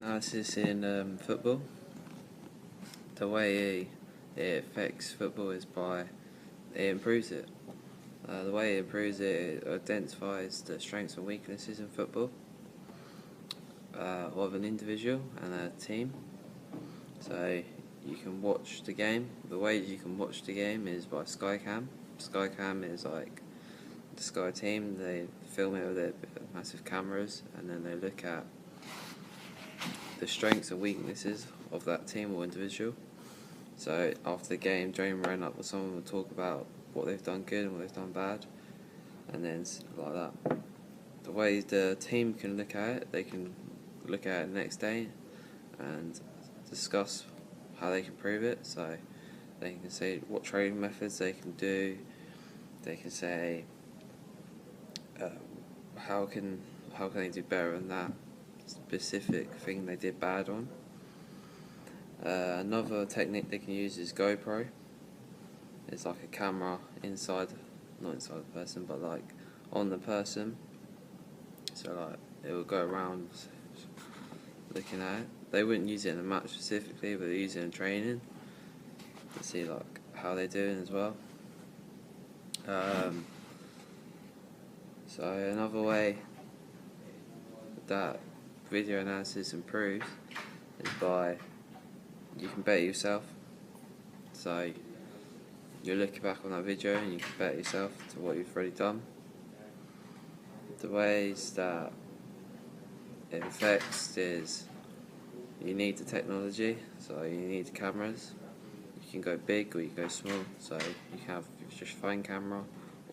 Analysis in football. The way it affects football is by it improves it. The way it improves it, it identifies the strengths and weaknesses in football of an individual and a team. So you can watch the game. The way you can watch the game is by Skycam. Skycam is like the Sky team. They film it with their massive cameras, and then they look at the strengths and weaknesses of that team or individual. So after the game, Jamie Renner or someone will talk about what they've done good and what they've done bad, and then like that. The way the team can look at it, they can look at it the next day and discuss how they can improve it. So they can say what training methods they can do. They can say how can they do better on that specific thing they did bad on. Another technique they can use is GoPro. It's like a camera not inside the person, but like on the person. So like it will go around looking at it. They wouldn't use it in a match specifically, but they use it in training to see like how they're doing as well. So another way that video analysis improves is by you can bet yourself. So you look back on that video and you can bet yourself to what you've already done. The ways that it affects is you need the technology, so you need the cameras. You can go big or you can go small, so you can have just phone camera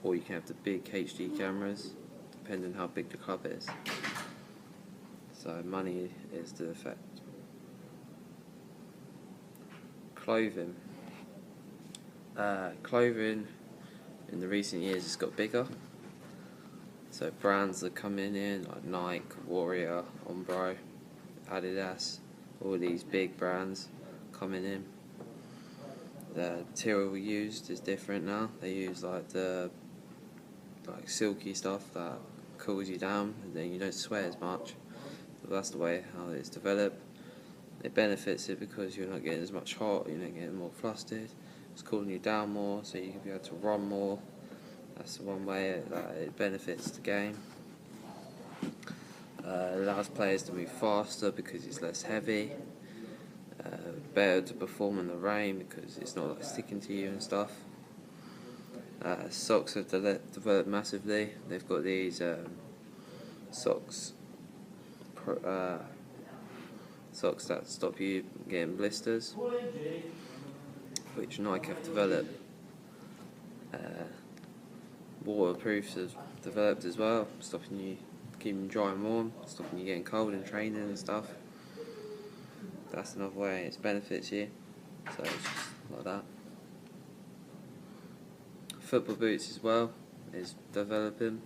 or you can have the big HD cameras, depending on how big the club is. So money is the effect. Clothing. Clothing in the recent years has got bigger. So brands are coming in like Nike, Warrior, Umbro, Adidas, all these big brands coming in. The material used is different now. They use like the silky stuff that cools you down and then you don't sweat as much. But that's the way how it's developed. It benefits it because you're not getting as much hot, you're not getting more flustered. It's cooling you down more, so you can be able to run more. That's the one way that it benefits the game. It allows players to move faster because it's less heavy. Better to perform in the rain because it's not like sticking to you and stuff. Socks have developed massively. They've got these socks that stop you getting blisters, which Nike have developed. Waterproofs have developed as well, stopping you, keeping you dry and warm, stopping you getting cold in training and stuff. That's another way it benefits you, so it's just like that. Football boots as well is developing.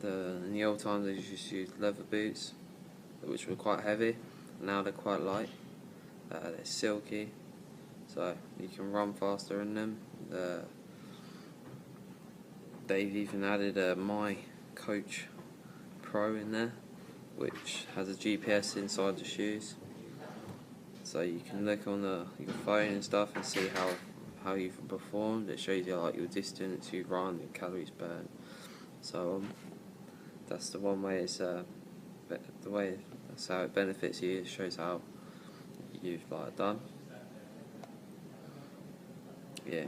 In the old times they just used leather boots, which were quite heavy. Now they're quite light. They're silky, so you can run faster in them. They've even added a My Coach Pro in there, which has a GPS inside the shoes, so you can look on your phone and stuff and see how you've performed. It shows you like your distance you've run, your calories burned. So that's the one way. That's how it benefits you. It shows how you've done. Yeah.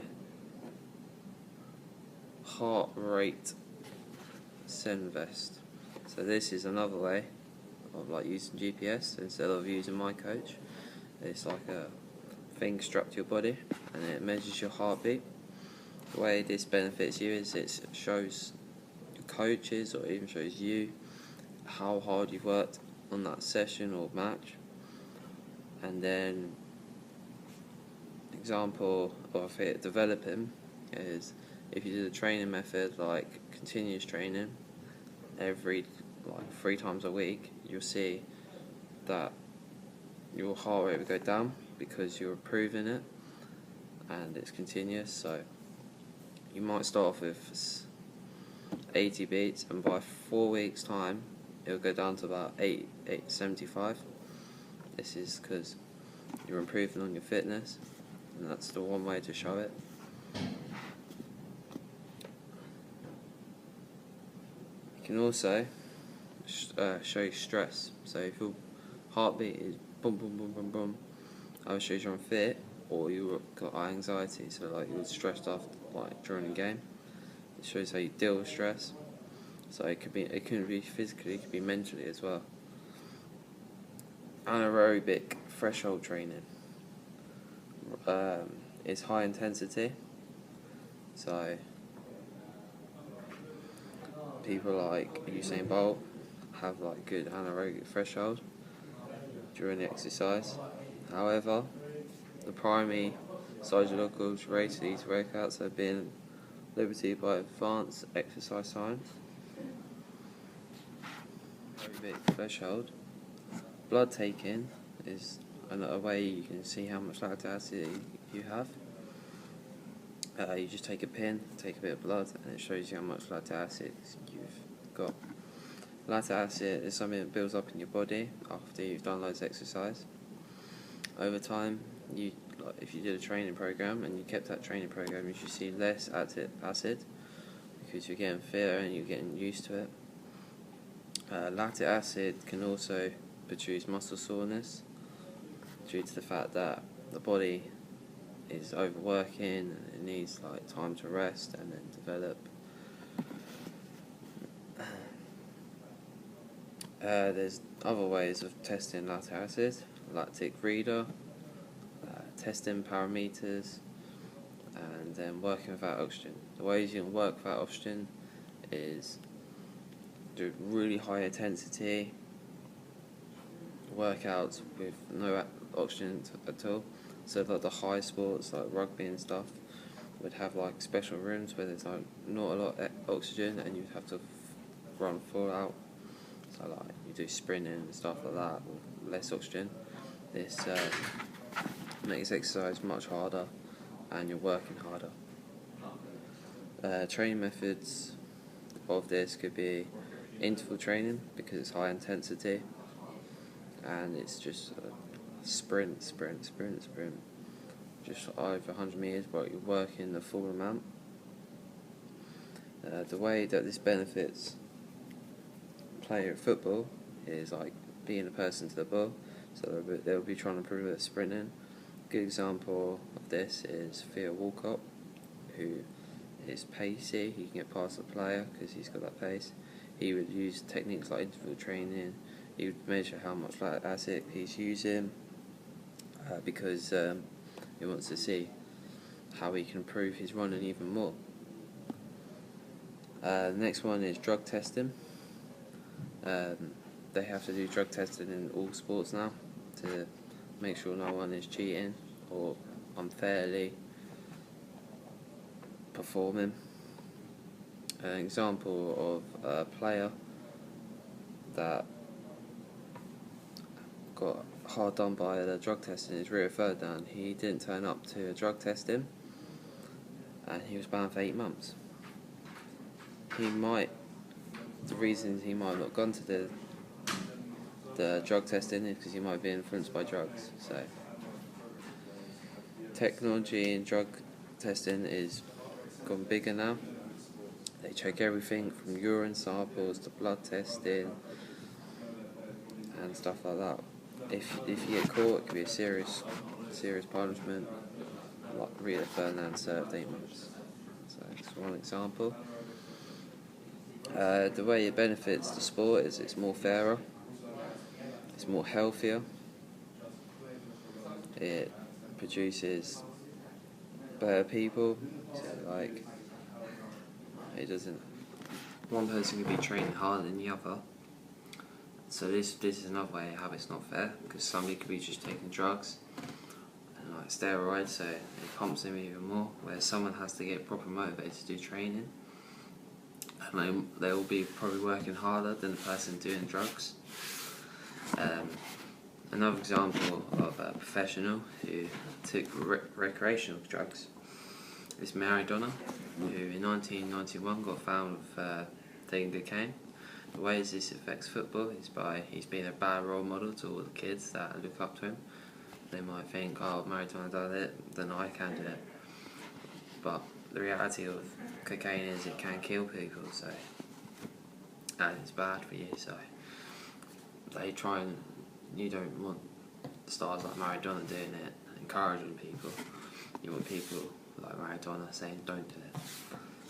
Heart rate Senvest. So this is another way of using GPS instead of using My Coach. It's like a thing strapped to your body and it measures your heartbeat. The way this benefits you is it shows your coaches or even shows you how hard you've worked on that session or match. And then example of it developing is if you do the training method like continuous training every 3 times a week, you'll see that your heart rate will go down because you're improving it and it's continuous. So you might start off with 80 beats and by 4 weeks time it'll go down to about 75. This is because you're improving on your fitness, and that's the one way to show it. You can also show you stress. So if your heartbeat is boom boom boom boom boom, either shows you're unfit or you've got anxiety. So like you're stressed after, like during a game. It shows how you deal with stress. So it couldn't be physically, it could be mentally as well. Anaerobic threshold training is high intensity. So people like Usain Bolt have like good anaerobic threshold during the exercise. However, the primary psychological traits of these workouts have been liberated by advanced exercise science. Anaerobic threshold. Blood taking is another way you can see how much lactic acid you have. You just take a pin, take a bit of blood, and it shows you how much lactic acid you've got. Lactic acid is something that builds up in your body after you've done loads of exercise. Over time, if you did a training program and you kept that training program, you should see less lactic acid because you're getting fitter and you're getting used to it. Lactic acid can also produce muscle soreness due to the fact that the body is overworking and it needs like time to rest and then develop. There's other ways of testing lactic acid, lactic reader, testing parameters, and then working without oxygen. The ways you can work without oxygen is do really high intensity workouts with no oxygen at all. So like the high sports like rugby and stuff would have like special rooms where there's like not a lot of oxygen and you'd have to run full out. So like you do sprinting and stuff like that with less oxygen. This makes exercise much harder and you're working harder. Training methods of this could be interval training because it's high intensity and it's just sprint, just over 100 meters, but you're working the full amount. The way that this benefits a player at football is like being a person to the ball, so they'll be trying to improve their sprinting. A good example of this is Theo Walcott, who is pacey. He can get past the player because he's got that pace. He would use techniques like interval training. He would measure how much lactic acid he's using because he wants to see how he can improve his running even more. The next one is drug testing. They have to do drug testing in all sports now to make sure no one is cheating or unfairly performing. An example of a player that got hard done by the drug testing is Rio Ferdinand. He didn't turn up to drug testing and he was banned for 8 months. The reasons he might have not gone to the drug testing is because he might be influenced by drugs. So technology in drug testing is gone bigger now. They check everything from urine samples to blood testing and stuff like that. If you get caught, it could be a serious punishment. Like Rio Ferdinand served 8 months. So that's one example. The way it benefits the sport is it's more fairer, it's more healthier, it produces better people, so like it doesn't, one person can be training harder than the other, so this is another way how it's not fair, because somebody could be just taking drugs and like steroids, so it pumps them even more, whereas someone has to get proper motivated to do training. And they will be probably working harder than the person doing drugs. Another example of a professional who took recreational drugs is Maradona, who in 1991 got found with taking cocaine. The ways this affects football is by he's been a bad role model to all the kids that look up to him. They might think, oh, Maradona done it, then I can do it. But the reality of cocaine is it can kill people, so, and it's bad for you, so they try and, you don't want stars like Maradona doing it, encouraging people. You want people like Maradona saying don't do it.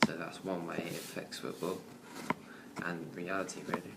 So that's one way it affects football and reality, really.